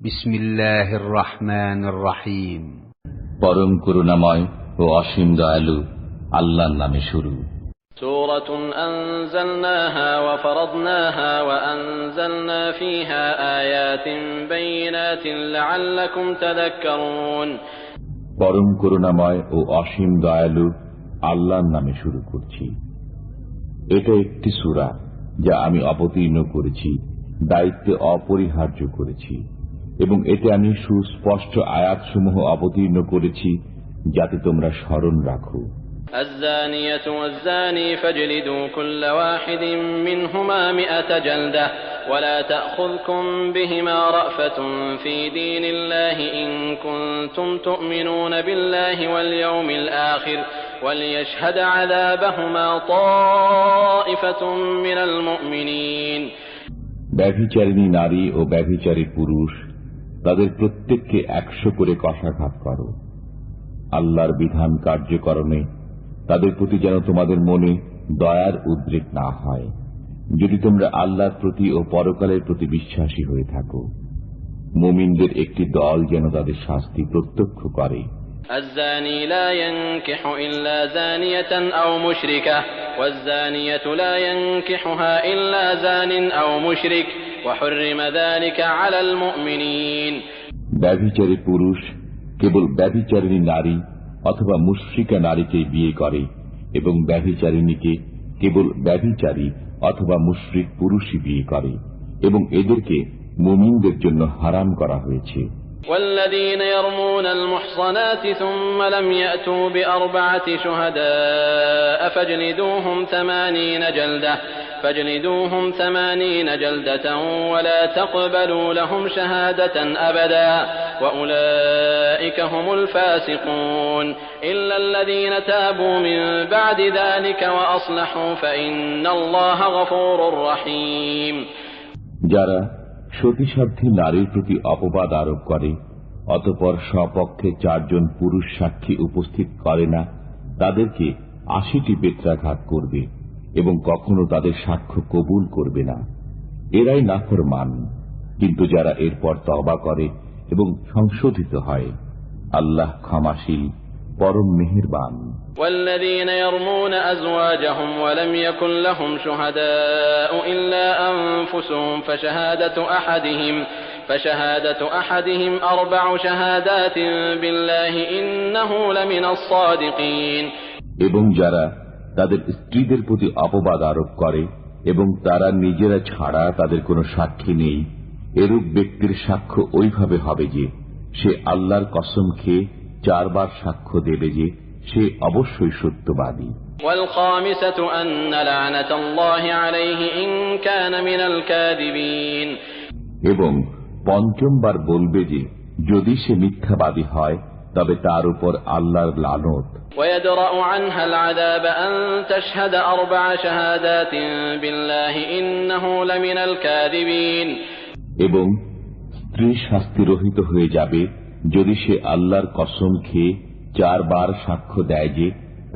বিসমিল্লাহির রহমানির রহিম। পরম করুণাময় ও অসীম দয়ালু আল্লাহর নামে শুরু। সূরাতুন আনজালনাহা ওয়া ফারাদনাহা ওয়া আনজালনা ফীহা আয়াতিন বাইয়িনাতিন লাআল্লাকুম তাযাক্কারুন। পরম করুণাময় ও অসীম দয়ালু আল্লাহর নামে শুরু করছি। এটা একটি সূরা যা আমি অবতীর্ণ করেছি, দায়িত্বে অপরিহার্য করেছি, এবং এতে আমি সুস্পষ্ট আয়াতসমূহ অবতীর্ণ করেছি যাতে তোমরা স্মরণ রাখো। الزانية والزاني فاجلدوا كل واحد منهما 100 جلدة ولا تأخذكم بهما رأفة في دين الله إن كنتم تؤمنون بالله واليوم الآخر وليشهد عذابهما طائفة من المؤمنين। ব্যভিচারিণী নারী ও ব্যভিচারী পুরুষ তাদের প্রত্যেককে 100 করে কশাঘাত করো। আল্লাহর বিধান কার্যকরণে তাদের প্রতি যেন তোমাদের মনে দয়ার উদ্রেক না হয়, যদি তোমরা আল্লাহর প্রতি ও পরকালের প্রতি বিশ্বাসী হয়ে থাকো। মুমিনদের একটি দল যেন তাদের শাস্তি প্রত্যক্ষ করে। الزاني لا ينكح إلا زانية أو مشركة والزانية لا ينكحها إلا زان أو مشرك وحرم ذلك على المؤمنين। ব্যভিচারী পুরুষ কেবল ব্যভিচারিণী নারী অথবা মুশরিকা নারীকে বিয়ে করে, এবং ব্যভিচারিণীকে কেবল ব্যভিচারী অথবা মুশরিক পুরুষই বিয়ে করে, এবং এদেরকে মুমিনদের জন্য হারাম করা হয়েছে। والذين يرمون المحصنات ثم لم يأتوا بأربعة شهداء فاجلدوهم 80 جلدة ولا تقبلوا لهم شهادة أبدا وأولئك هم الفاسقون إلا الذين تابوا من بعد ذلك وأصلحوا فإن الله غفور رحيم। যারা সতীসাধ্যী নারীর প্রতি অপবাদ আরোপ করে অতঃপর স্বপক্ষে 4 জন পুরুষ সাক্ষী উপস্থিত করে না, তাদেরকে 80টি বেত্রাঘাত করবে এবং কখনো তাদের সাক্ষ্য কবুল করবে না। এরাই নাফরমান। কিন্তু যারা এরপর তওবা করে এবং সংশোধিত হয়, আল্লাহ ক্ষমাশীল, পরম মেহেরবান। والذين يرمون أزواجهم ولم يكن لهم شهداء إلا أنفسهم فشهادة أحدهم 4 شهادات بالله إنه لمن الصادقين। এবং যারা তাদের স্ত্রীদের প্রতি অপবাদ আরোপ করে এবং তারা নিজেরা ছাড়া তাদের কোনো সাক্ষী নেই, এরূপ ব্যক্তির সাক্ষ্য ওইভাবে হবে যে সে আল্লাহর কসম খেয়ে 4 বার সাক্ষ্য দেবে যে সে অবশ্যই সত্যবাদী। والخامسة أن لعنة الله عليه إن كان من الكاذبين। এবং 5ম বার বলবে যে যদি সে মিথ্যাবাদী হয় তবে তার উপর আল্লাহর লানত। ويدرأ عنها العذاب أن تشهد 4 شهادات بالله إنه لمن الكاذبين। এবং স্ত্রী শাস্তিরহিত হয়ে যাবে যদি সে আল্লাহর কসম খেয়ে 4 বার সাক্ষ্য দেয় যে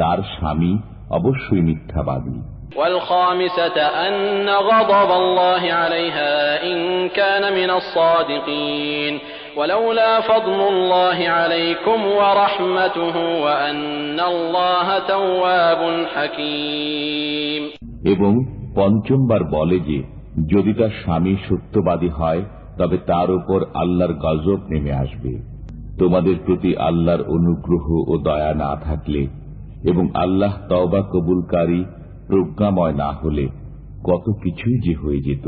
তার স্বামী অবশ্যই মিথ্যাবাদী। والخامسة أن غضب الله عليها إن كان من الصادقين ولولا فضل الله عليكم ورحمته وأن الله تواب حكيم। এবং 5ম বার বলে যে যদি তার স্বামী সত্যবাদী হয় তবে তার উপর আল্লাহর গজব নেমে আসবে। তোমাদের প্রতি আল্লাহর অনুগ্রহ ও দয়া না থাকলে এবং আল্লাহ তওবা কবুলকারী প্রজ্ঞাময় না হলে কত কিছুই যে হয়ে যেত।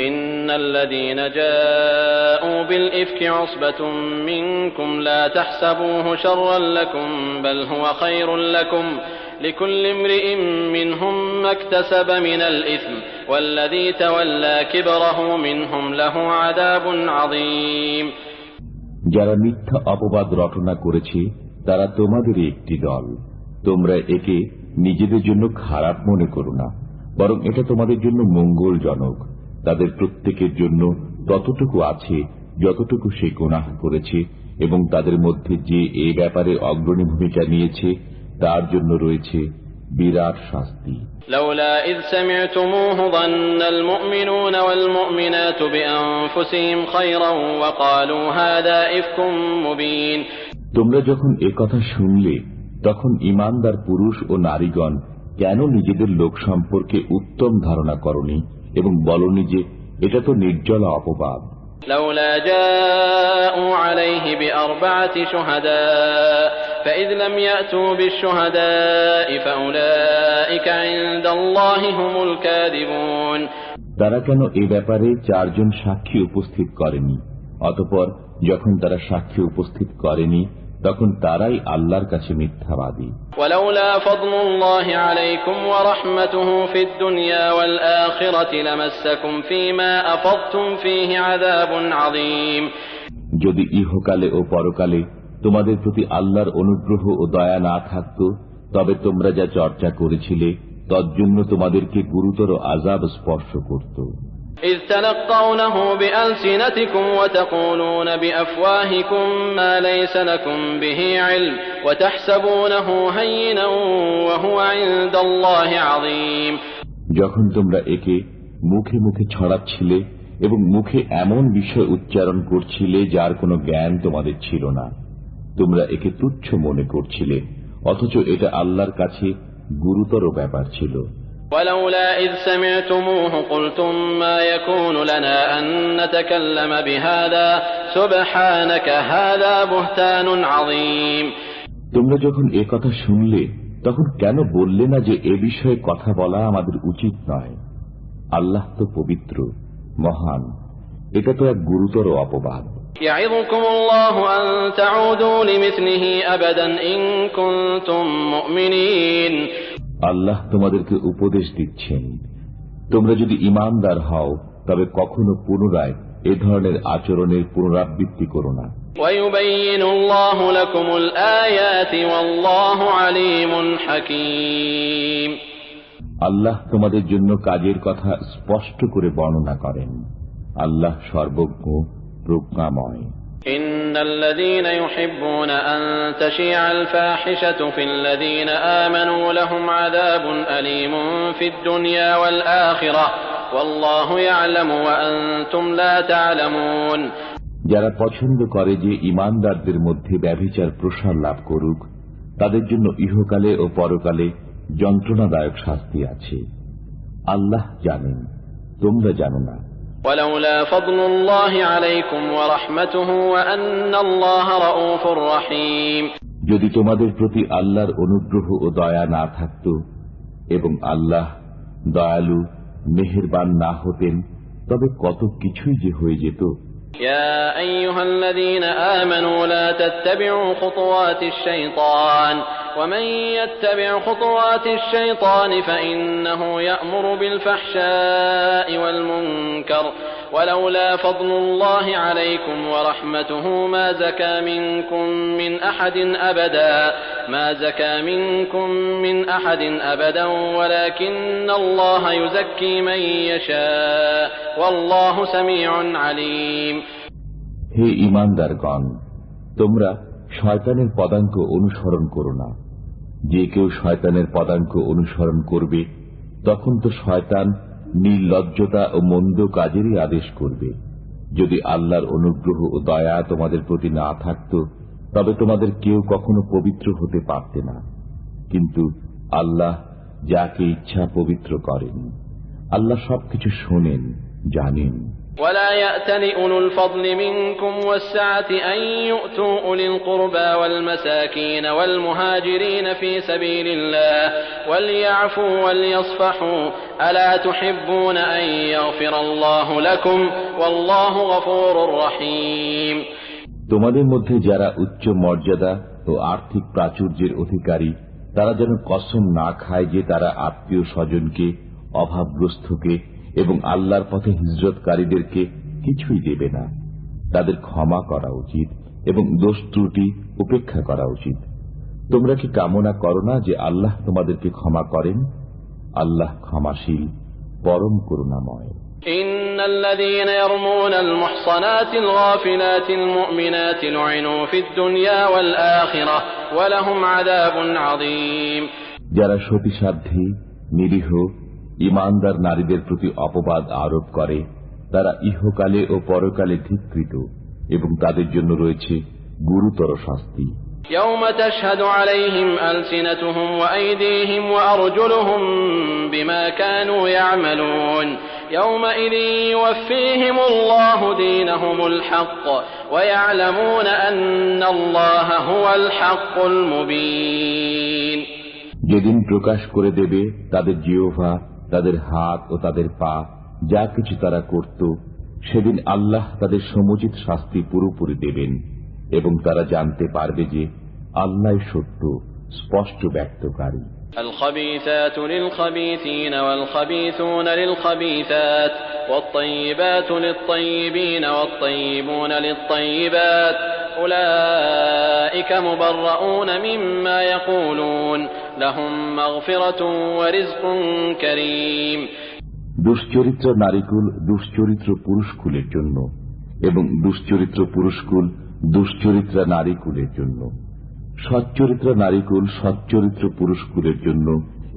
ইন্নাল্লাযীনা জাa'u বিল ইফকি উসবাতুম মিনকুম লা তাহসাবুহু শাররান লাকুম বাল হুয়া খায়রুন লাকুম লিকুল্লি ইমরিইন মিনহুম মাকতাসাবা মিনাল ইসম ওয়াল্লাযী তাওয়াল্লা কিবরাহু মিনহুম লাহু আযাবুন আযীম। যারা মিথ্যা অপবাদ রটনা করেছে তারা তোমাদেরই একটি দল। তোমরা একে নিজেদের জন্য খারাপ মনে করো না, বরং এটা তোমাদের জন্য মঙ্গলজনক। তাদের প্রত্যেকের জন্য ততটুকু আছে যতটুকু সে গুনাহ করেছে, এবং তাদের মধ্যে যে এ ব্যাপারে অগ্রণী ভূমিকা নিয়েছে তার জন্য রয়েছে বিরাট শাস্তি। لولا إذ سمعتموه ظن المؤمنون والمؤمنات بأنفسهم خيرا وقالوا هذا إفك مبين। তোমরা যখন একথা শুনলে তখন ঈমানদার পুরুষ ও নারীগণ কেন নিজেদের লোক সম্পর্কে উত্তম ধারণা করনি এবং বলনি যে এটা তো নির্জলা অপবাদ। لولا جاءوا عليه بأربعة شهداء فإذ لم يأتوا بالشهداء فأولئك عند الله هم الكاذبون। তারা কেন এ ব্যাপারে 4 জন সাক্ষী উপস্থিত করেনি? অতঃপর যখন তারা সাক্ষী উপস্থিত করেনি তখন তারাই আল্লাহর কাছে মিথ্যাবাদী। ولولا فضل الله عليكم ورحمته في الدنيا والآخرة لمسكم فيما أفضتم فيه عذاب عظيم। যদি ইহকালে ও পরকালে তোমাদের প্রতি আল্লাহর অনুগ্রহ ও দয়া না থাকত তবে তোমরা যা চর্চা করেছিলে তজ্জন্য তোমাদেরকে গুরুতর আযাব স্পর্শ করত। إذ تلقونه بألسنتكم وتقولون بأفواهكم ما ليس لكم به علم وتحسبونه هينا وهو عند الله عظيم। যখন তোমরা একে মুখে মুখে ছড়াচ্ছিলে এবং মুখে এমন বিষয় উচ্চারণ করছিলে যার কোনো জ্ঞান তোমাদের ছিল না, তোমরা একে তুচ্ছ মনে করছিলে, অথচ এটা আল্লাহর কাছে গুরুতর ব্যাপার ছিল। ولولا إذ سمعتموه قلتم ما يكون لنا أن نتكلم بهذا سبحانك هذا بهتان عظيم। তোমরা যখন এ কথা শুনলে তখন কেন বললে না যে এ বিষয়ে কথা বলা আমাদের উচিত নয়? আল্লাহ তো পবিত্র, মহান, এটা তো এক গুরুতর অপবাদ। يعظكم الله أن تعودوا لمثله أبدا إن كنتم مؤمنين। আল্লাহ তোমাদেরকে উপদেশ দিচ্ছেন, তোমরা যদি ঈমানদার হও তবে কখনো পুনরায় এ ধরনের আচরণের পুনরাবৃত্তি করো না। ويبين الله لكم الآيات والله عليم حكيم। আল্লাহ তোমাদের জন্য কাজের কথা স্পষ্ট করে বর্ণনা করেন, আল্লাহ সর্বজ্ঞ প্রজ্ঞাময়। إن الذين يحبون أن تشيع الفاحشة في الذين آمنوا لهم عذاب أليم في الدنيا والآخرة والله يعلم وأنتم لا تعلمون। যারা পছন্দ করে যে ঈমানদারদের মধ্যে ব্যভিচার প্রসার লাভ করুক তাদের জন্য ইহকালে ও পরকালে যন্ত্রণাদায়ক শাস্তি আছে, আল্লাহ জানেন, তোমরা জানো না। ولولا فضل الله عليكم ورحمته وأن الله رؤوف رحيم। যদি তোমাদের প্রতি আল্লাহর অনুগ্রহ ও দয়া না থাকত এবং আল্লাহ দয়ালু মেহেরবান না হতেন তবে কত কিছুই যে হয়ে যেত। يا أيها الذين آمنوا لا تتبعوا خطوات الشيطان ومن يتبع خطوات الشيطان فإنه يأمر بالفحشاء والمنكر ولولا فضل الله عليكم ورحمته ما زكى منكم من أحد أبدا ولكن الله يزكي من يشاء والله سميع عليم। হে ঈমানদারগণ, তোমরা শয়তানের পদাঙ্ক অনুসরণ করো না। যে কেউ শয়তানের পদাঙ্ক অনুসরণ করবে তখন তো শয়তান নির্লজ্জতা ও মন্দ কাজেরই আদেশ করবে। যদি আল্লাহর অনুগ্রহ ও দয়া তোমাদের প্রতি না থাকত তবে তোমাদের কেউ কখনো পবিত্র হতে পারতে না, কিন্তু আল্লাহ যাকে ইচ্ছা পবিত্র করেন। আল্লাহ সবকিছু শোনেন, জানেন। ولا يأتل أولو الفضل منكم والسعة أن يؤتوا أولي القربى والمساكين والمهاجرين في سبيل الله وليعفوا وليصفحوا ألا تحبون أن يغفر الله لكم والله غفور رحيم। তোমাদের মধ্যে যারা উচ্চ মর্যাদা ও আর্থিক প্রাচুর্যের অধিকারী তারা যেন কসম না খায় যে তারা আত্মীয় স্বজনকে, অভাবগ্রস্তকে এবং আল্লাহর পথে হিজরতকারীদেরকে কিছুই দেবে না। তাদের ক্ষমা করা উচিত এবং দোষ ত্রুটি উপেক্ষা করা উচিত। তোমরা কি কামনা করো না যে আল্লাহ তোমাদেরকে ক্ষমা করেন? আল্লাহ ক্ষমাশীল, পরম করুণাময়। إن الذين يرمون المحصنات الغافلات المؤمنات لعنوا في الدنيا والآخرة ولهم عذاب عظيم। যারা সতীসাধ্যী, নিরীহ, ইমানদার নারীদের প্রতি অপবাদ আরোপ করে তারা ইহকালে ও পরকালে ধিক্কৃত এবং তাদের জন্য রয়েছে গুরুতর শাস্তি। يوم تشهد عليهم ألسنتهم وأيديهم وأرجلهم بما كانوا يعملون يومئذ يوفيهم الله دينهم الحق ويعلمون أن الله هو الحق المبين। যেদিন প্রকাশ করে দেবে তাদের জিহ্বা, তাদের হাত ও তাদের পা, যা কিছু তারা করত, সেদিন আল্লাহ তাদের সমুচিত শাস্তি পুরোপুরি দেবেন এবং তারা জানতে পারবে যে আল্লাহ সত্য, স্পষ্ট ব্যক্তকারী। الخبيثات للخبيثين والخبيثون للخبيثات والطيبات للطيبين والطيبون للطيبات أولئك مبرؤون مما يقولون لهم مغفرة ورزق كريم। দুশ্চরিত্র নারীকুল দুশ্চরিত্র পুরুষকুলের জন্য এবং দুশ্চরিত্র পুরুষকুল দুশ্চরিত্রা নারীকুলের জন্য। সচ্চরিত্র নারীকুল সচ্চরিত্র পুরুষকুলের জন্য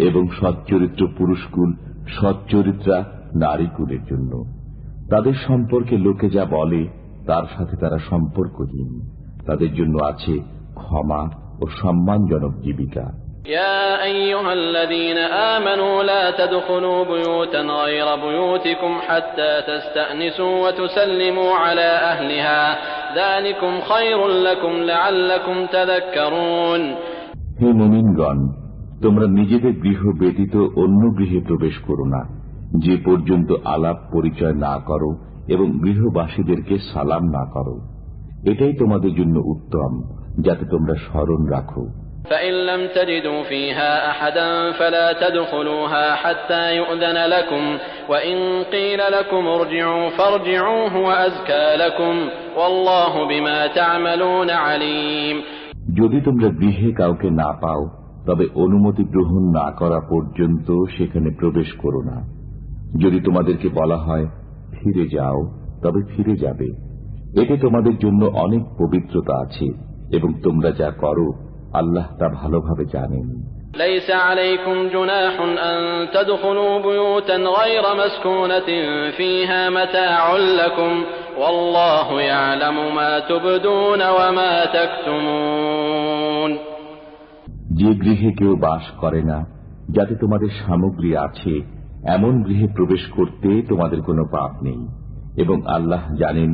এবং সচ্চরিত্র পুরুষকুল সচ্চরিত্রা নারীকুলের জন্য। তাদের সম্পর্কে লোকে যা বলে তার সাথে তারা সম্পর্কহীন। তাদের জন্য আছে ক্ষমা ও সম্মানজনক জীবিকা। يا أيها الذين آمنوا لا تدخلوا بيوتا غير بيوتكم حتى تستأنسوا وتسلموا على أهلها ذلكم خير لكم لعلكم تذكرون। হে মুমিনগণ, তোমরা নিজেদের গৃহ ব্যতীত অন্য গৃহে প্রবেশ করো না, যে পর্যন্ত আলাপ পরিচয় না করো এবং গৃহবাসীদেরকে সালাম না করো। এটাই তোমাদের জন্য উত্তম, যাতে তোমরা স্মরণ রাখো। فإن لم تجدوا فيها أحدا فلا تدخلوها حتى يؤذن لكم وإن قيل لكم ارجعوا فارجعوا هو أزكى لكم والله بما تعملون عليم। যদি তোমরা গৃহে কাউকে না পাও তবে অনুমতি গ্রহণ না করা পর্যন্ত সেখানে প্রবেশ করো না। যদি তোমাদেরকে বলা হয় ফিরে যাও তবে ফিরে যাবে। এতে তোমাদের জন্য অনেক পবিত্রতা আছে এবং তোমরা যা করো আল্লাহ তা ভালোভাবে জানেন। ليس عليكم جناح أن تدخلوا بيوتا غير مسكونة فيها متاع لكم والله يعلم ما تبدون وما تكتمون। যে গৃহে কেউ বাস করে না, যাতে তোমাদের সামগ্রী আছে, এমন গৃহে প্রবেশ করতে তোমাদের কোনো পাপ নেই এবং আল্লাহ জানেন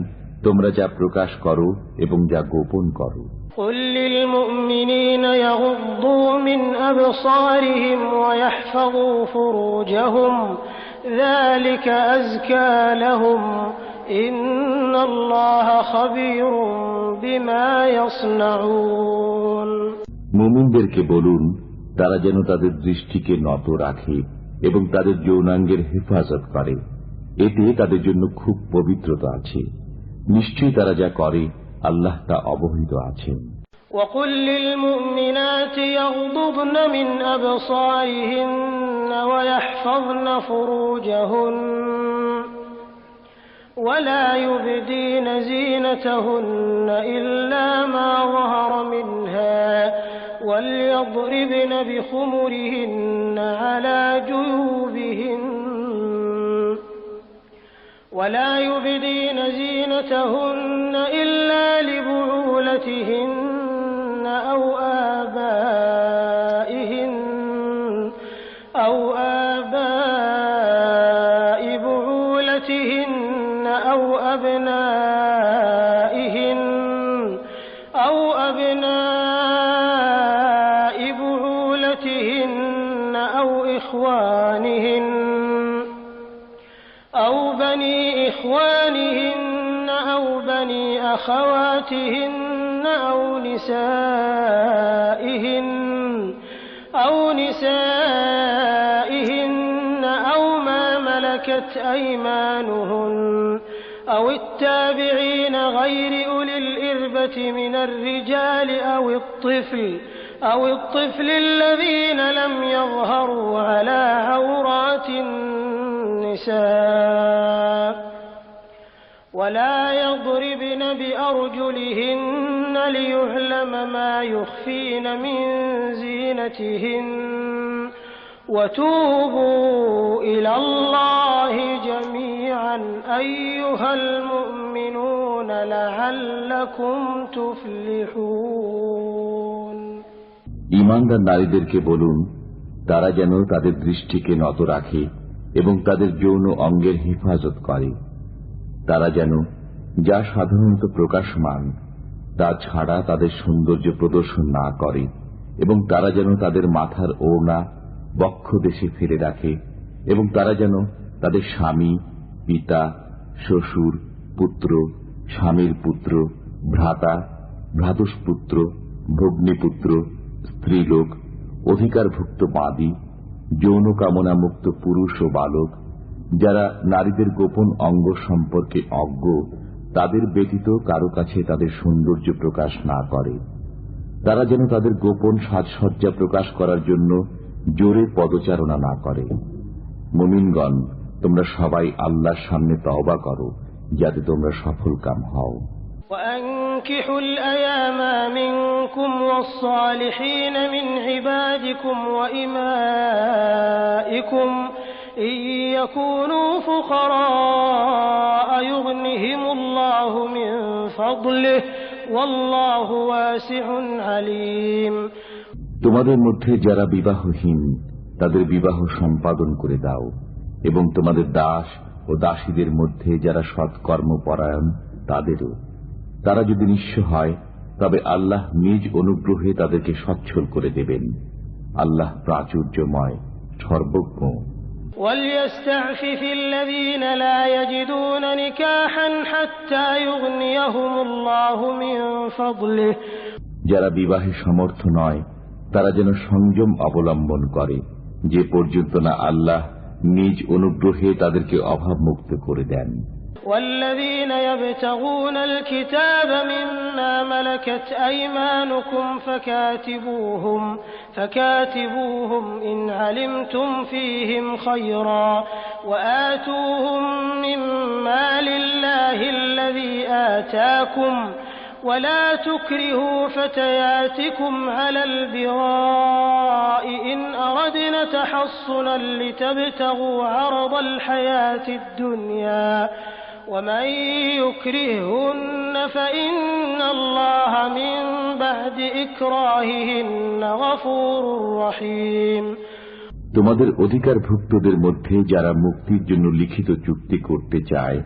তোমরা যা প্রকাশ করো এবং যা গোপন করো। قل للمؤمنين يغضوا من أبصارهم ويحفظوا فروجهم ذلك أزكى لهم إن الله خبير بما يصنعون। মুমিনদেরকে বলুন তারা যেন তাদের দৃষ্টিকে নত রাখে এবং তাদের যৌনাঙ্গের হেফাজত করে। এতে তাদের জন্য খুব পবিত্রতা আছে। নিশ্চয়ই তারা যা করে আল্লাহ তা অবহিত আছেন। وقل للمؤمنات يغضضن من أبصارهن ويحفظن فروجهن ولا يبدين زينتهن إلا ما ظهر منها وليضربن بخمرهن على جيوبهن ولا يبدين زينتهن إلا لبعولتهن أو آباء بعولتهن أو أبناء بعولتهن أو إخوانهن أو بني إخوانهن أو بني أخواتهن أو نسائهن أو ما ملكت أيمانهن أو التابعين غير أولي الإربة من الرجال أو الطفل الذين لم يظهروا على عورات النساء ولا يضربن بأرجلهن ليعلم ما يخفين من زينتهن وتوبوا إلى الله جميعا أيها المؤمنون لعلكم تفلحون ঈমানদার নারীদেরকে বলুন, তারা যেন তাদের দৃষ্টিকে নত রাখে এবং তাদের যৌন অঙ্গের হেফাজত করে। তারা যেন যা সাধারণত প্রকাশমান তা ছাড়া তাদের সৌন্দর্য প্রদর্শন না করে এবং তারা যেন তাদের মাথার ওড়না বক্ষ দেশে ফেলে রাখে এবং তারা যেন তাদের স্বামী, পিতা, শ্বশুর, পুত্র, স্বামীর পুত্র, ভ্রাতা, ভ্রাতুষ্পুত্র, ভগ্নীপুত্র, স্ত্রীলোক, অধিকারভুক্ত বাদী, যৌন কামনা মুক্ত পুরুষ ও বালক, যারা নারীদের গোপন অঙ্গ সম্পর্কে অজ্ঞ, তাদের ব্যতীত কারো কাছে তাদের সৌন্দর্য প্রকাশ না করে। তারা যেন তাদের গোপন সাজসজ্জা প্রকাশ করার জন্য জোরে পদচারণা না করে। মুমিনগণ, তোমরা সবাই আল্লাহর সামনে তওবা করো, যাতে তোমরা সফলকাম হও। وأنكحوا الأيام منكم والصالحين من عبادكم وإمائكم إن يكونوا فقراء يغنهم الله من فضله والله واسع عليم তোমাদের মধ্যে যারা বিবাহহীন তাদের বিবাহ সম্পাদন করে দাও এবং তোমাদের দাস ও দাসীদের মধ্যে যারা সৎকর্মপরায়ণ তাদেরও। তারা যদি নিঃস্ব হয় তবে আল্লাহ নিজ অনুগ্রহে তাদেরকে সচ্ছল করে দেবেন। আল্লাহ প্রাচুর্যময়, সর্বজ্ঞ। وَلْيَسْتَعْفِفِ الَّذِينَ لَا يَجِدُونَ نِكَاحًا حَتَّى يُغْنِيَهُمُ اللَّهُ مِنْ فَضْلِهِ যারা বিবাহে সমর্থ নয় তারা যেন সংযম অবলম্বন করে, যে পর্যন্ত না আল্লাহ নিজ অনুগ্রহে তাদেরকে অভাবমুক্ত করে দেন। والذين يبتغون الكتاب مما ملكت أيمانكم فكاتبوهم إن علمتم فيهم خيرا وآتوهم مما لله الذي آتاكم ولا تكرهوا فتياتكم على البغاء إن أردنا تحصنا لتبتغوا عرض الحياة الدنيا ومن يكرههن فإن الله من بعد إكراههن غفور رحيم তোমাদের অধিকারভুক্তদের মধ্যে যারা মুক্তির জন্য লিখিত চুক্তি করতে চায়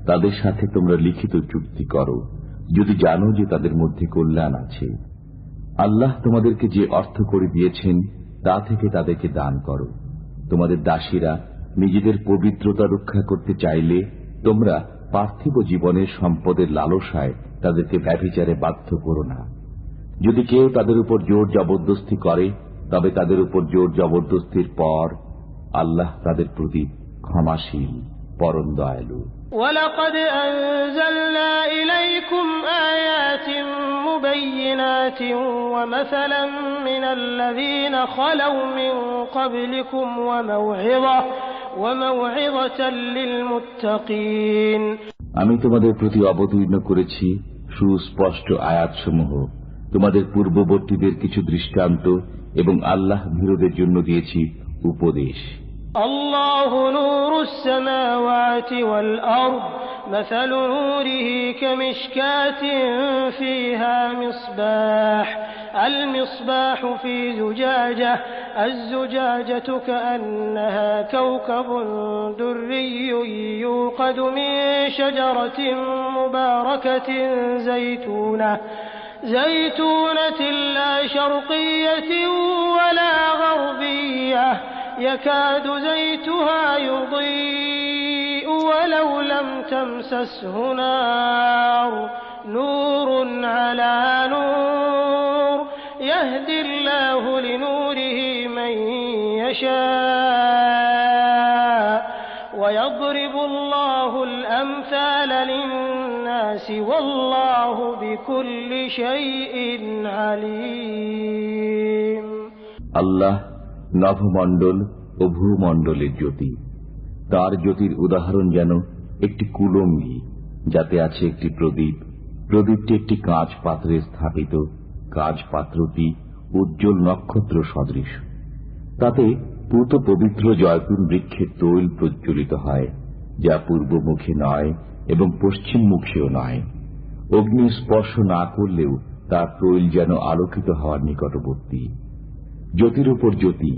তাদের সাথে তোমরা লিখিত চুক্তি করো, যদি জানো যে তাদের মধ্যে কল্যাণ আছে। আল্লাহ তোমাদেরকে যে অর্থ করে দিয়েছেন তা থেকে তাদেরকে দান করো। তোমাদের দাসীরা নিজেদের পবিত্রতা রক্ষা করতে চাইলে তোমরা পার্থিব জীবনের সম্পদের লালসায় তাদেরকে ব্যভিচারে বাধ্য করো না। যদি কেউ তাদের উপর জোর জবরদস্তি করে তবে তাদের উপর জোর জবরদস্তির পর আল্লাহ তাদের প্রতি ক্ষমাশীল, পরম দয়ালু। وَلَقَدْ أَنزَلْنَا إِلَيْكُمْ آيَاتٍ مُبَيِّنَاتٍ وَمَثَلًا مِنَ الَّذِينَ خَلَوْا مِن قَبْلِكُمْ وَمَوْعِظَةً لِّلْمُتَّقِينَ আমি তোমাদের প্রতি অবতীর্ণ করেছি সুস্পষ্ট আয়াতসমূহ, তোমাদের পূর্ববর্তীদের কিছু দৃষ্টান্ত এবং আল্লাহ ভীরুদের জন্য দিয়েছি উপদেশ। الله نور السماوات والأرض مثل نوره كمشكاة فيها مصباح المصباح في زجاجة الزجاجة كأنها كوكب دري يوقد من شجرة مباركة زيتونة لا شرقية ولا غربية يكاد زيتها يضيء ولو لم تمسسه نار نور على نور يهدي الله لنوره من يشاء ويضرب الله الأمثال للناس والله بكل شيء عليم আল্লাহ নভমণ্ডল ও ভূমণ্ডলের জ্যোতি। তার জ্যোতির উদাহরণ যেন একটি কুলঙ্গি, যাতে আছে একটি প্রদীপ। প্রদীপটি একটি কাঁচ পাত্রে স্থাপিত, কাঁচ পাত্রটি উজ্জ্বল নক্ষত্র সদৃশ। তাতে পূত পবিত্র জয়তুন বৃক্ষের তৈল প্রজ্বলিত হয়, যা পূর্বমুখী নয় এবং পশ্চিমমুখীও নয়। অগ্নি স্পর্শ না করলেও তার তৈল যেন আলোকিত হওয়ার নিকটবর্তী। জ্যোতির উপর জ্যোতি,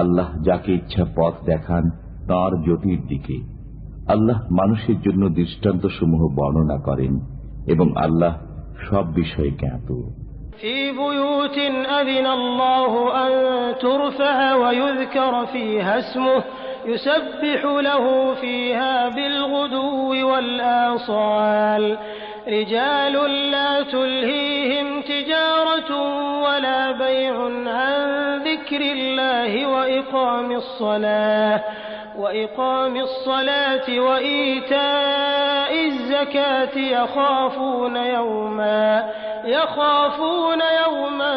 আল্লাহ যাকে ইচ্ছা পথ দেখান তাঁর জ্যোতির দিকে। আল্লাহ মানুষের জন্য দৃষ্টান্তসমূহ বর্ণনা করেন এবং আল্লাহ সব বিষয়ে জ্ঞাত। في بيوت أذن الله أن ترفع ويذكر فيها اسمه يسبح له فيها بالغدو والآصال رجال لا تلهيهم تجارة ولا بيع عن ذكر الله وإقام الصلاة وإيتاء الزكاة يخافون يوما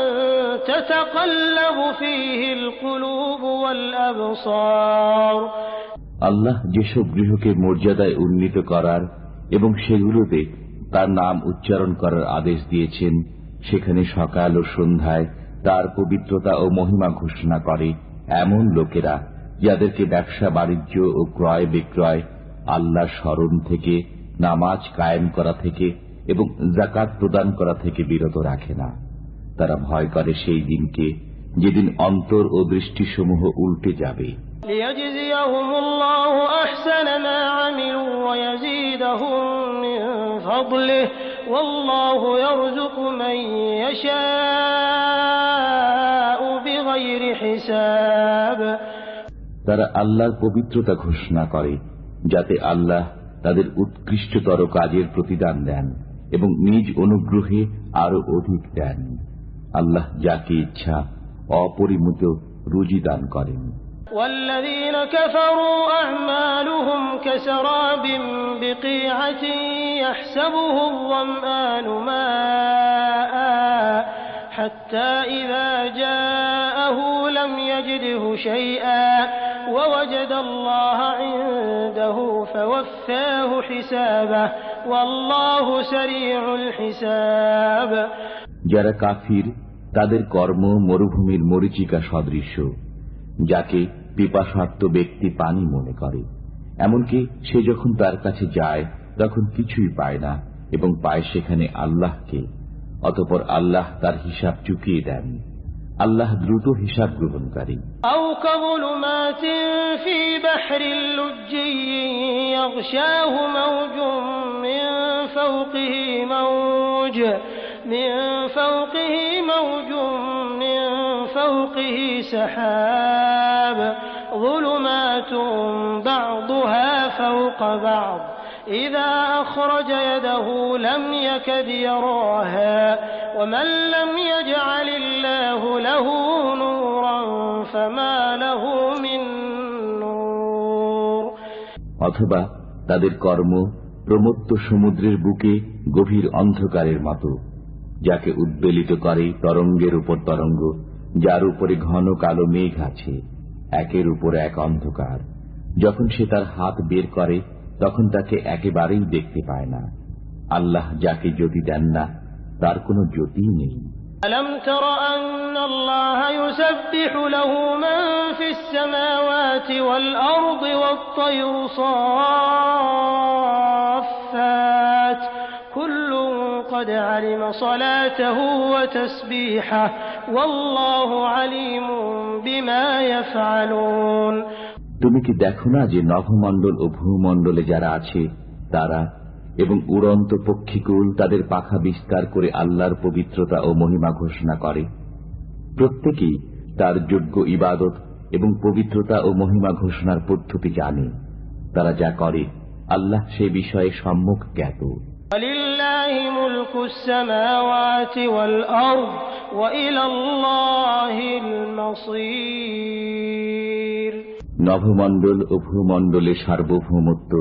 تتقلب فيه القلوب والأبصار আল্লাহ যেসব গৃহকে মর্যাদায় উন্নীত করার এবং সেগুলোতে তার নাম উচ্চারণ করার আদেশ দিয়েছেন, সেখানে সকাল ও সন্ধ্যায় তার পবিত্রতা ও মহিমা ঘোষণা করে এমন লোকেরা যাদেরকে ব্যবসা বাণিজ্য ও ক্রয় বিক্রয়, আল্লাহর স্মরণ থেকে, নামাজ কায়েম করা থেকে এবং যাকাত প্রদান করা থেকে বিরত রাখে না। তারা ভয় করে সেই দিনকে যেদিন অন্তর ও দৃষ্টিসমূহ উল্টে যাবে। ليجزيهم الله أحسن ما عملوا ويزيدهم من فضله والله يرزق من يشاء بغير حساب। তারা আল্লাহর পবিত্রতা ঘোষণা করে যাতে আল্লাহ তাদের উৎকৃষ্টতর কাজের প্রতিদান দেন এবং নিজ অনুগ্রহে আরো অধিক দেন। আল্লাহ যাকে ইচ্ছা অপরিমিত রুজি দান করেন। والذين كفروا أعمالهم كسراب بقيعة يحسبه الظمآن ماء حتى إذا جاءه لم يجده شيئا ووجد الله عنده فوفاه حسابه والله سريع الحساب। যারা কাফির তাদের কর্ম মরুভূমির মরীচিকা সদৃশ্য, যাকে পিপাসার্ত ব্যক্তি পানি মনে করে। এমনকি সে যখন তার কাছে যায় তখন কিছুই পায় না এবং পায় সেখানে আল্লাহকে। অতঃপর আল্লাহ তার হিসাব চুকিয়ে দেন। আল্লাহ দ্রুত হিসাব গ্রহণকারী। أو كظلمات في بحر لجي يغشاه موج من فوقه سحاب ظلمات بعضها فوق بعض إذا أخرج يده لم يكد يراها ومن لم يجعل الله له نورا فما له من نور। অথবা তাদের কর্ম প্রমত্ত সমুদ্রের বুকে গভীর অন্ধকারের মতো, যাকে উদ্বেলিত করে তরঙ্গের উপর তরঙ্গ, যার উপরে ঘন কালো মেঘ আছে, একের উপর এক অন্ধকার। যখন সে তার হাত বের করে তখন তাকে একেবারেই দেখতে পায় না। আল্লাহ যাকে জ্যোতি দেন না তার কোনো জ্যোতি নেই। ألم تر أن الله يسبح له من في السماوات والأرض والطير صافات كل قد علم صلاته وتسبيحه والله عليم بما يفعلون। তুমি কি দেখো না যে নভমণ্ডল ও ভূমণ্ডলে যারা আছে তারা এবং উড়ন্ত পক্ষীকুল তাদের পাখা বিস্তার করে আল্লাহর পবিত্রতা ও মহিমা ঘোষণা করে। প্রত্যেকেই তার যোগ্য ইবাদত এবং পবিত্রতা ও মহিমা ঘোষণার পদ্ধতি জানে। তারা যা করে আল্লাহ সে বিষয়ে সম্যক জ্ঞাত। ওয়ালিল্লাহি মুলকুস সামাওয়াতি ওয়াল আরদ ওয়া ইলাল্লাহিল মাসীর। নভমণ্ডল ও ভূমণ্ডলের সার্বভৌমত্ব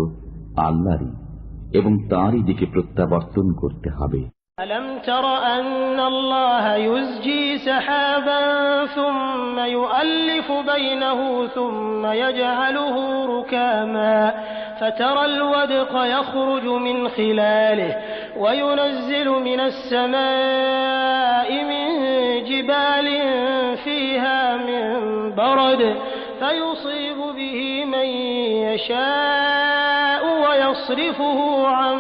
আল্লাহরই এবং তাঁরই দিকে প্রত্যাবর্তন করতে হবে। ألم تر أن الله يزجي سحابا ثم يؤلف بينه ثم يجعله ركاما فترى الودق يخرج من خلاله وينزل من السماء من جبال فيها من برد فيصيب به من يشاء ويصرفه عن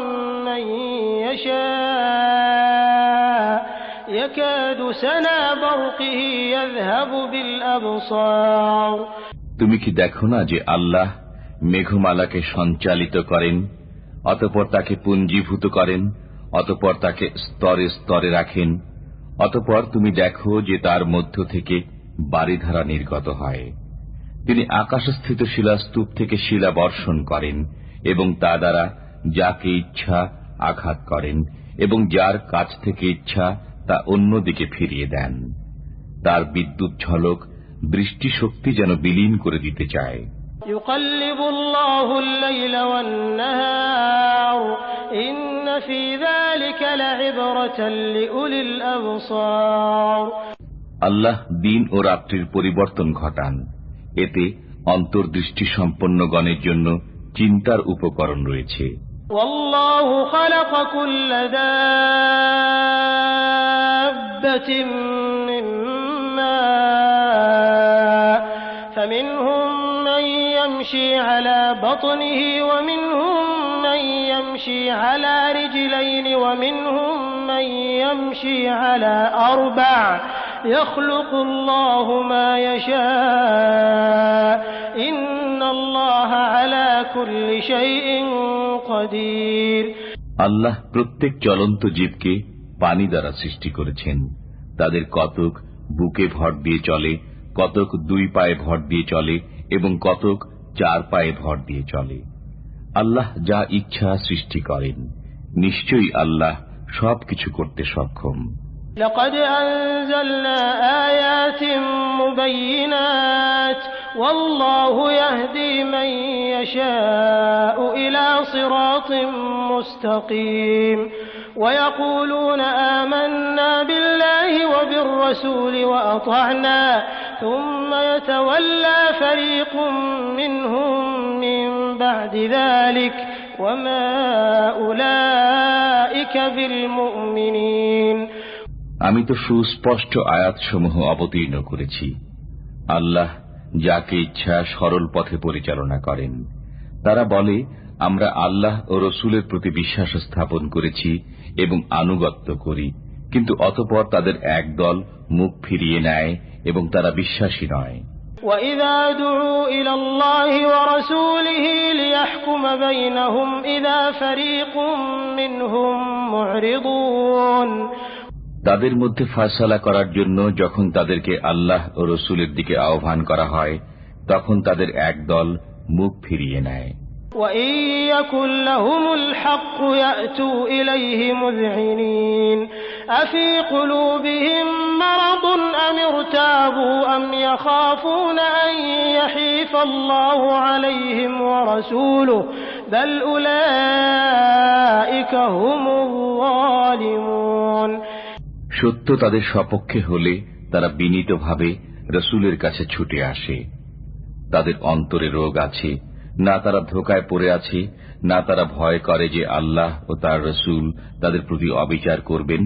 من يشاء يكاد سنا برقه يذهب بالأبصار তুমি কি দেখো না যে আল্লাহ মেঘমালাকে সঞ্চালিত করেন, অতঃপর তাকে পুঞ্জীভূত করেন, অতঃপর তাকে স্তরে স্তরে রাখেন, অতঃপর তুমি দেখো যে তার মধ্য থেকে বারিধারা নির্গত হয়। তিনি আকাশস্থিত শিলাস্তূপ থেকে শিলা বর্ষণ করেন এবং তা দ্বারা যাকে ইচ্ছা আঘাত করেন এবং যার কাছ থেকে ইচ্ছা তা অন্যদিকে ফিরিয়ে দেন। তার বিদ্যুৎ ঝলক দৃষ্টি শক্তি যেন বিলীন করে দিতে চায়। يقلب الله الليل والنهار إن في ذلك لعبرة لأولي الأبصار আল্লাহ দিন ও রাত্রির পরিবর্তন ঘটান, এতে অন্তর্দৃষ্টি সম্পন্ন গণের জন্য চিন্তার উপকরণ রয়েছে। والله خلق كل دابة من ماء فمنهم من يمشي على بطنه ومنهم من يمشي على رجلين ومنهم من يمشي على أربع يخلق الله ما يشاء إن الله على كل شيء قدير আল্লাহ প্রত্যেক চলন্ত জীবকে পানি দ্বারা সৃষ্টি করেছেন। তাদের কতক বুকে ভর দিয়ে চলে, কতক দুই পায়ে ভর দিয়ে চলে এবং কতক চার পায়ে ভর দিয়ে চলে। আল্লাহ যা ইচ্ছা সৃষ্টি করেন, নিশ্চয়ই আল্লাহ সবকিছু করতে সক্ষম। لقد أنزلنا آيات مبينات والله يهدي من يشاء إلى صراط مستقيم ويقولون آمنا بالله وبالرسول وأطعنا ثم يتولى فريق منهم من بعد ذلك وما أولئك بالمؤمنين আমি তো সুস্পষ্ট আয়াতসমূহ অবতীর্ণ করেছি। আল্লাহ যাকে ইচ্ছা সরল পথে পরিচালনা করেন। তারা বলে, আমরা আল্লাহ ও রসুলের প্রতি বিশ্বাস স্থাপন করেছি এবং আনুগত্য করি, কিন্তু অতঃপর তাদের এক দল মুখ ফিরিয়ে নেয় এবং তারা বিশ্বাসী নয়। وَإِذَا دُعُوا إِلَى اللَّهِ وَرَسُولِهِ لِيَحْكُمَ بَيْنَهُمْ إِذَا فَرِيقٌ مِّنْهُمْ مُعْرِضُونَ তাদের মধ্যে ফয়সালা করার জন্য যখন তাদেরকে আল্লাহ ও রসুলের দিকে আহ্বান করা হয়, তখন তাদের এক দল মুখ ফিরিয়ে নেয়। وَإِن يَكُن لَّهُمُ الْحَقُّ يَأْتُوا إِلَيْهِ مُذْعِنِينَ أَفِي قُلُوبِهِم مَّرَضٌ أَمِ ارْتَابُوا أَمْ يَخَافُونَ أَن يَحِيفَ اللَّهُ عَلَيْهِمْ وَرَسُولُهُ بَلْ أُولَٰئِكَ هُمُ الظَّالِمُونَ সত্য তাদের সপক্ষে হলে তারা বিনীতভাবে রসুলের কাছে ছুটে আসে। তাদের অন্তরে রোগ আছে, না তারা ধোঁকায় পড়ে আছে, না তারা ভয় করে যে আল্লাহ ও তার রসুল তাদের প্রতি অবিচার করবেন,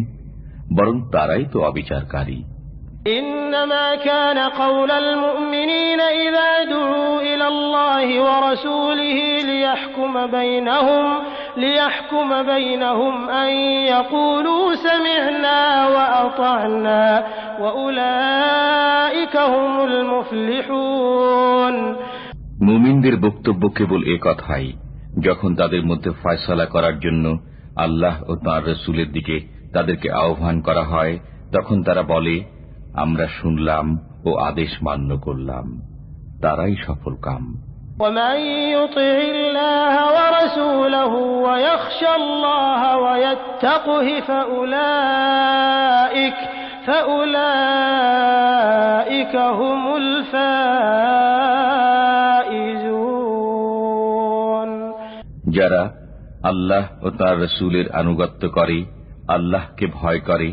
বরং তারাই তো অবিচারকারী। إنما كان قول المؤمنين إذا دعوا إلى الله ورسوله ليحكم بينهم أن يقولوا سمعنا وأطعنا وأولئك هم المفلحون মুমিনদের বক্তব্য কেবল এ কথাই, যখন তাদের মধ্যে ফয়সালা করার জন্য আল্লাহ ও তাঁর রসুলের দিকে তাদেরকে আহ্বান করা হয়, তখন তারা বলে, আমরা শুনলাম ও আদেশ মান্য করলাম, তারাই সফল কাম। ومن يطع الله ورسوله ويخشى الله ويتقه فأولئك هم الفائزون যারা আল্লাহ ও তার রসুলের আনুগত্য করে, আল্লাহকে ভয় করে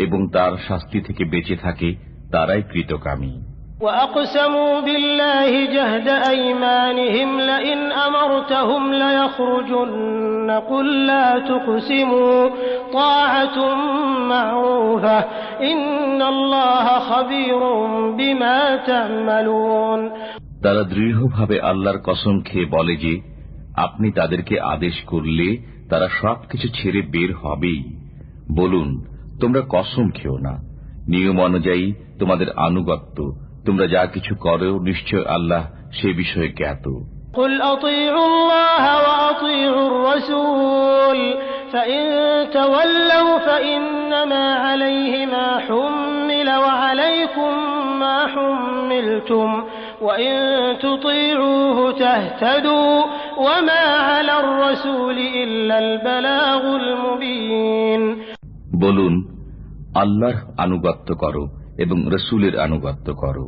এবং তার শাস্তি থেকে বেঁচে থাকে, তারাই কৃতকামী। وأقسموا بالله جهد أيمانهم لئن أمرتهم ليخرجن قل لا تقسموا طاعة معروفة إن الله خبير بما تعملون তারা দৃঢ়ভাবে আল্লাহর কসম খেয়ে বলে যে আপনি তাদেরকে আদেশ করলে তারা সবকিছু ছেড়ে বের হবেই। বলুন, তোমরা কসম খেও না, নিয়ম অনুযায়ী তোমাদের আনুগত্য, তোমরা যা কিছু করো নিশ্চয় আল্লাহ সে বিষয়ে জ্ঞাত। قل أطيعوا الله وأطيعوا الرسول فإن تولوا فإنما عليه ما حمل وعليكم ما حملتم وإن تطيعوه تهتدوا وما على الرسول إلا البلاغ المبين। বলুন, আল্লাহর আনুগত্য করো এবং রসুলের আনুগত্য করো,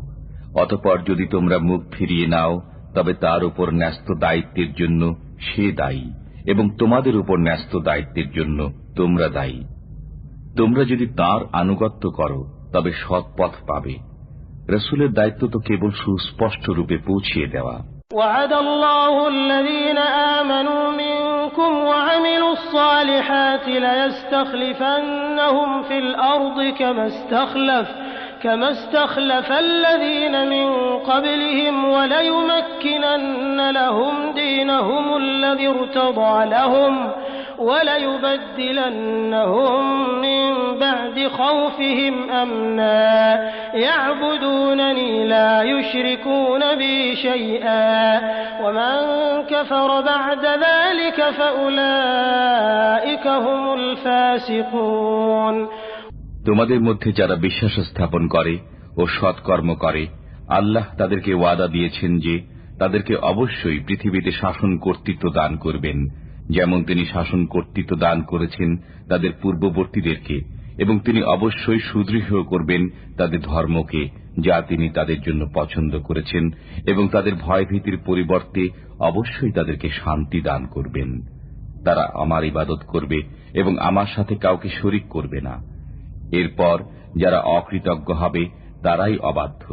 অতঃপর যদি তোমরা মুখ ফিরিয়ে নাও তবে তার উপর ন্যস্ত দায়িত্বের জন্য সে দায়ী এবং তোমাদের উপর ন্যস্ত দায়িত্বের জন্য তোমরা দায়ী। তোমরা যদি তার আনুগত্য করো তবে সৎ পথ পাবে। রসুলের দায়িত্ব তো কেবল সুস্পষ্ট রূপে পৌঁছিয়ে দেওয়া। وعد الله الذين آمنوا منكم وعملوا الصالحات ليستخلفنهم في الأرض كما استخلف الذين من قبلهم وليمكنن لهم دينهم الذي ارتضى لهم وليبدلنهم من بعد خوفهم أمنا يعبدونني لا يشركون بي شيئا ومن كفر بعد ذلك فأولئك هم الفاسقون। তোমাদের মধ্যে যারা বিশ্বাস স্থাপন করে ও সৎকর্ম করে, আল্লাহ তাদেরকে ওয়াদা দিয়েছেন যে তাদেরকে অবশ্যই পৃথিবীতে শাসন কর্তৃত্ব দান করবেন, যেমন তিনি শাসন কর্তৃত্ব দান করেছেন তাদের পূর্ববর্তীদেরকে, এবং তিনি অবশ্যই সুদৃঢ় করবেন তাদের ধর্মকে যা তিনি তাদের জন্য পছন্দ করেছেন, এবং তাদের ভয়ভীতির পরিবর্তে অবশ্যই তাদেরকে শান্তি দান করবেন। তারা আমার ইবাদত করবে এবং আমার সাথে কাউকে শরীক করবে না। এরপর যারা অকৃতজ্ঞ হবে তারাই অবাধ্য।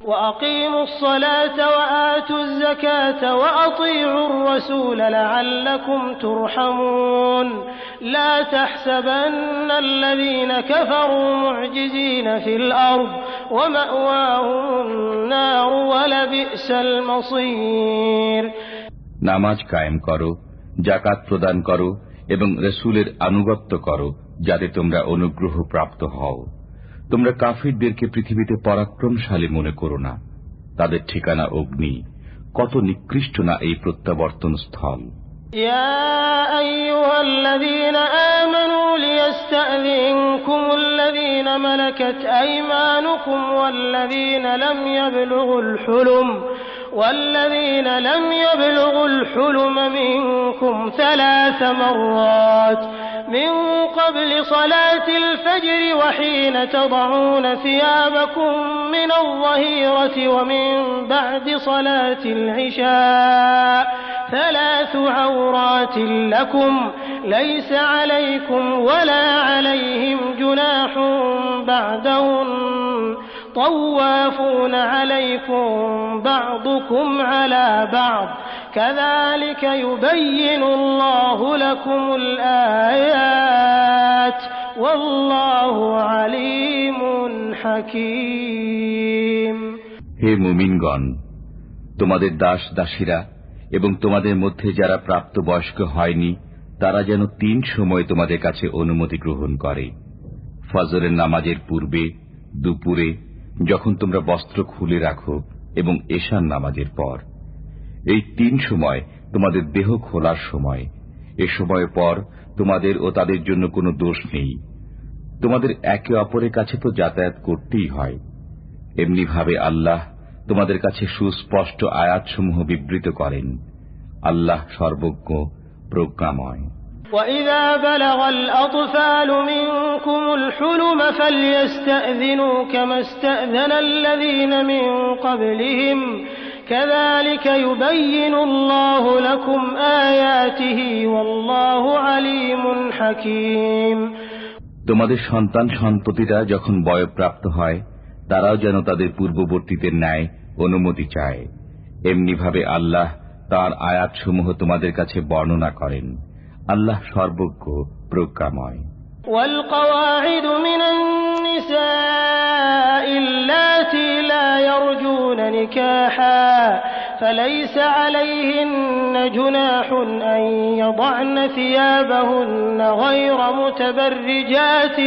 وأقيموا الصلاة وآتوا الزكاة وأطيعوا الرسول لعلكم ترحمون لا تحسبن الذين كفروا معجزين في الأرض ومأواهم النار ولبئس المصير। নামাজ কায়েম করো, যাকাত প্রদান করো এবং রসুলের আনুগত্য করো যাতে তোমরা অনুগ্রহ প্রাপ্ত হও। তোমরা কাফিরদেরকে পৃথিবীতে পরাক্রমশালী মনে করো না, তাদের ঠিকানা অগ্নি, কত নিকৃষ্ট না এই প্রত্যাবর্তন স্থল। ইয়া আইয়ুহাল্লাযীনা আমানু লিয়াস্তাযিনকুম আল্লাযীনা মালাকাত আইমানুকুম ওয়াল্লাযীনা لم يبلغوا الحلم منكم 3 مرات من قبل صلاة الفجر وحين تضعون ثيابكم من الظهيرة ومن بعد صلاة العشاء 3 عورات لكم ليس عليكم ولا عليهم جناح بعدهن طوافون عليكم بعضكم على بعض كذلك يبين الله لكم الآيات والله عليم حكيم। হে মুমিনগণ, তোমাদের দাস দাসীরা এবং তোমাদের মধ্যে যারা প্রাপ্ত বয়স্ক হয়নি তারা যেন 3 সময় তোমাদের কাছে অনুমতি গ্রহণ করে। ফজরের নামাজের পূর্বে, দুপুরে যখন তোমরা বস্ত্র খুলে রাখো এবং এশার নামাজের পর। এই 3 সময় তোমাদের দেহ খোলার সময়। এ সময়ের পর তোমাদের ও তাদের জন্য কোনো দোষ নেই। তোমাদের একে অপরের কাছে তো যাতায়াত করতেই হয়। এমনিভাবে আল্লাহ তোমাদের কাছে সুস্পষ্ট আয়াতসমূহ বিবৃত করেন। আল্লাহ সর্বজ্ঞ, প্রজ্ঞাময়। وَإِذَا بَلَغَ الْأَطْفَالُ مِنكُمُ الْحُلُمَ فَلْيَسْتَأْذِنُوا كَمَا اسْتَأْذَنَ الَّذِينَ مِن قَبْلِهِمْ كَذَلِكَ يُبَيِّنُ اللَّهُ لَكُمْ آيَاتِهِ وَاللَّهُ عَلِيمٌ حَكِيمٌ। তোমাদের সন্তান সন্ততিরা যখন বয়ঃপ্রাপ্ত হয় তারাও যেন তাদের পূর্ববর্তীদের ন্যায় অনুমতি চায়। এমনিভাবে আল্লাহ তাঁর আয়াতসমূহ তোমাদের কাছে বর্ণনা করেন। আল্লাহ সর্বজ্ঞ, প্রজ্ঞাময়। والقواعد من النساء اللاتي لا يرجون نكاحا فليس عليهن جناح أن يضعن ثيابهن غير متبرجات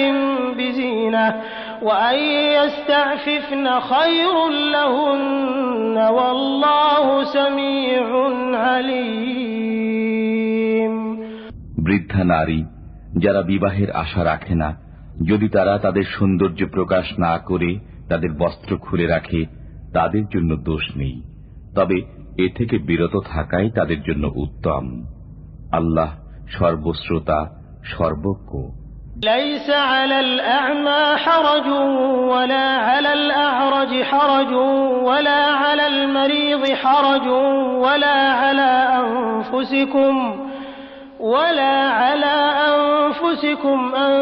بزينة وأن يستعففن خير لهن والله سميع عليم। বৃদ্ধা নারী যারা বিবাহের আশা রাখে না, যদি তারা তাদের সৌন্দর্য প্রকাশ না করে তাদের বস্ত্র খুলে রাখে, তাদের জন্য দোষ নেই, তবে এ থেকে বিরত থাকাই তাদের জন্য উত্তম। আল্লাহ সর্বশ্রোতা, সর্বজ্ঞ। ليس على الأعمى حرج ولا على الأعرج حرج ولا على المريض حرج ولا على أنفسكم أن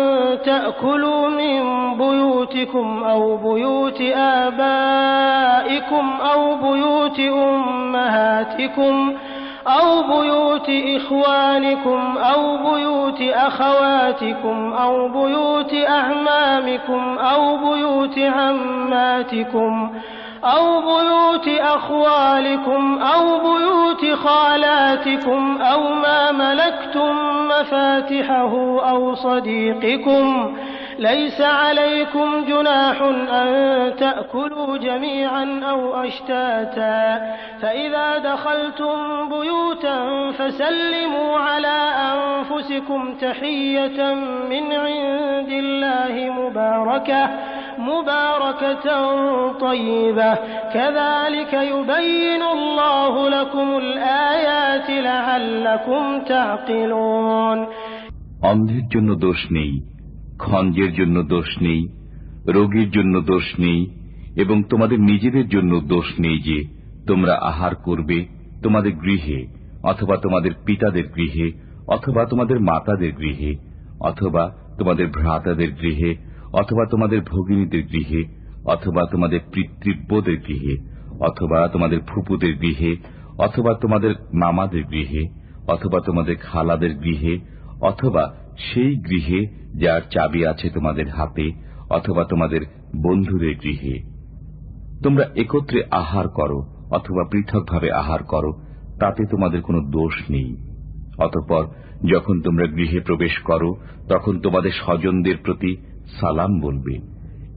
تأكلوا من بيوتكم أو بيوت آبائكم أو بيوت أمهاتكم أو بيوت إخوانكم أو بيوت أخواتكم أو بيوت أعمامكم أو بيوت عماتكم أو بيوت أخوالكم أو بيوت خالاتكم أو ما ملكتم مفاتحه أو صديقكم ليس عليكم جناح أن تأكلوا جميعا أو أشتاتا فإذا دخلتم بيوتا فسلموا على أنفسكم تحية من عند الله مباركة طيبة كذلك يبين الله لكم الآيات لعلكم تعقلون। অন্ধের জন্য দোষ নেই, খঞ্জের জন্য দোষ নেই, রোগীর জন্য দোষ নেই এবং তোমাদের নিজেদের জন্য দোষ নেই যে তোমরা আহার করবে তোমাদের গৃহে অথবা তোমাদের পিতাদের গৃহে অথবা তোমাদের মাতাদের গৃহে অথবা তোমাদের ভ্রাতাদের গৃহে অথবা তোমাদের ভগিনীদের গৃহে অথবা তোমাদের পিতৃব্যদের গৃহে অথবা তোমাদের ফুপুদের গৃহে অথবা তোমাদের মামাদের গৃহে অথবা তোমাদের খালাদের গৃহে অথবা সেই গৃহে যার চাবি আছে তোমাদের হাতে অথবা তোমাদের বন্ধুদের গৃহে। তোমরা একত্রে আহার করো অথবা পৃথকভাবে আহার করো, তাতে তোমাদের কোনো দোষ নেই। অতঃপর যখন তোমরা গৃহে প্রবেশ করো তখন তোমাদের স্বজনদের প্রতি সালাম বলবে,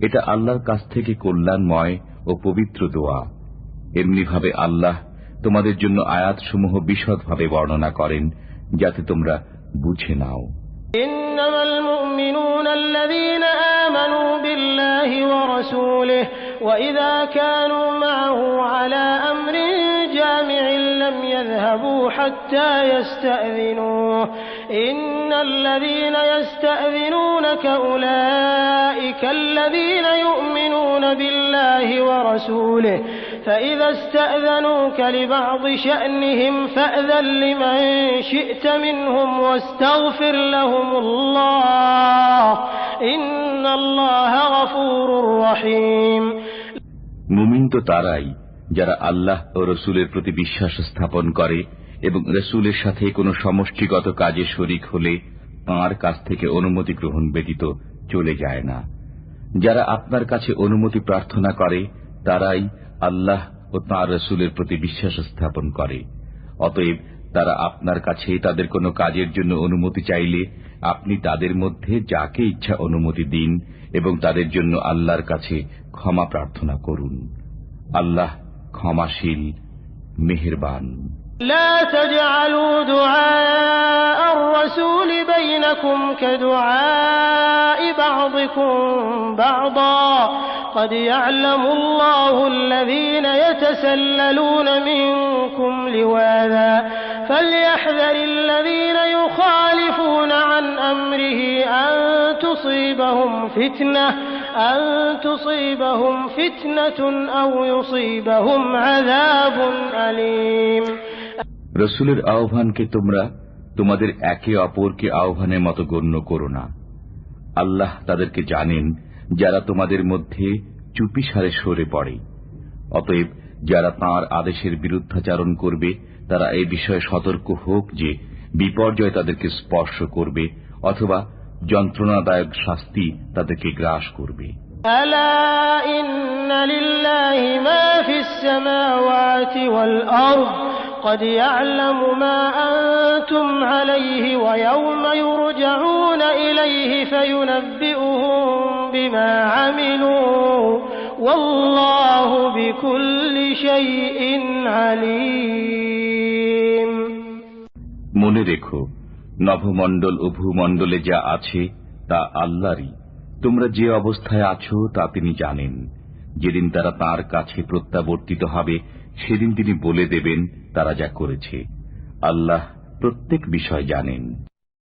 এটা আল্লাহর কাছ থেকে কল্যাণময় ও পবিত্র দোয়া। এমনিভাবে আল্লাহ তোমাদের জন্য আয়াতসমূহ বিশদভাবে বর্ণনা করেন যাতে তোমরা বুঝে নাও। إنما المؤمنون الذين آمنوا بالله ورسوله وإذا كانوا معه على أمر جامع لم يذهبوا حتى يستأذنوه إن الذين يستأذنونك أولئك الذين يؤمنون بالله ورسوله فإذا استأذنوك لبعض شأنهم فأذن لمن شئت منهم واستغفر لهم الله إن الله غفور رحيم। মুমিন তো তারাই যারা আল্লাহ ও রসুলের প্রতি বিশ্বাস স্থাপন করে এবং রসুলের সাথে কোনো সমষ্টিগত কাজে শরিক হলে তাঁর কাছ থেকে অনুমতি গ্রহণ ব্যতীত চলে যায় না। যারা আপনার কাছে অনুমতি প্রার্থনা করে তারাই আল্লাহ ও তাঁর রসুলের প্রতি বিশ্বাস স্থাপন করে। অতএব তারা আপনার কাছে তাদের কোনো কাজের জন্য অনুমতি চাইলে আপনি তাদের মধ্যে যাকে ইচ্ছা অনুমতি দিন এবং তাদের জন্য আল্লাহর কাছে ক্ষমা প্রার্থনা করুন। আল্লাহ ক্ষমাশীল, মেহেরবান। لا تجعلوا دعاء الرسول بينكم كدعاء بعضكم بعضا قد يعلم الله الذين يتسللون منكم لواذا فليحذر الذين يخالفون عن أمره أن تصيبهم فتنة أو يصيبهم عذاب أليم। রসুলের আহ্বানকে তোমরা তোমাদের একে অপরকে আহ্বানের মতো গণ্য করো না। আল্লাহ তাদেরকে জানেন যারা তোমাদের মধ্যে চুপিসারে সরে পড়ে। অতএব যারা তাঁর আদেশের বিরুদ্ধাচারণ করবে তারা এই বিষয়ে সতর্ক হোক যে বিপর্যয় তাদেরকে স্পর্শ করবে অথবা যন্ত্রণাদায়ক শাস্তি তাদেরকে গ্রাস করবে। ألا إن لله ما في السماوات والأرض قد يعلم ما أنتم عليه ويوم يرجعون إليه فينبئهم بما عملوا والله بكل شيء عليم। মনে রেখো, নভমণ্ডল ও ভূমণ্ডলে যা আছে তা আল্লাহরই। তোমরা যে অবস্থায় আছো তা তিনি জানেন। যেদিন তারা তাঁর কাছে প্রত্যাবর্তিত হবে সেদিন তিনি বলে দেবেন তারা যা করেছে। আল্লাহ প্রত্যেক বিষয় জানেন।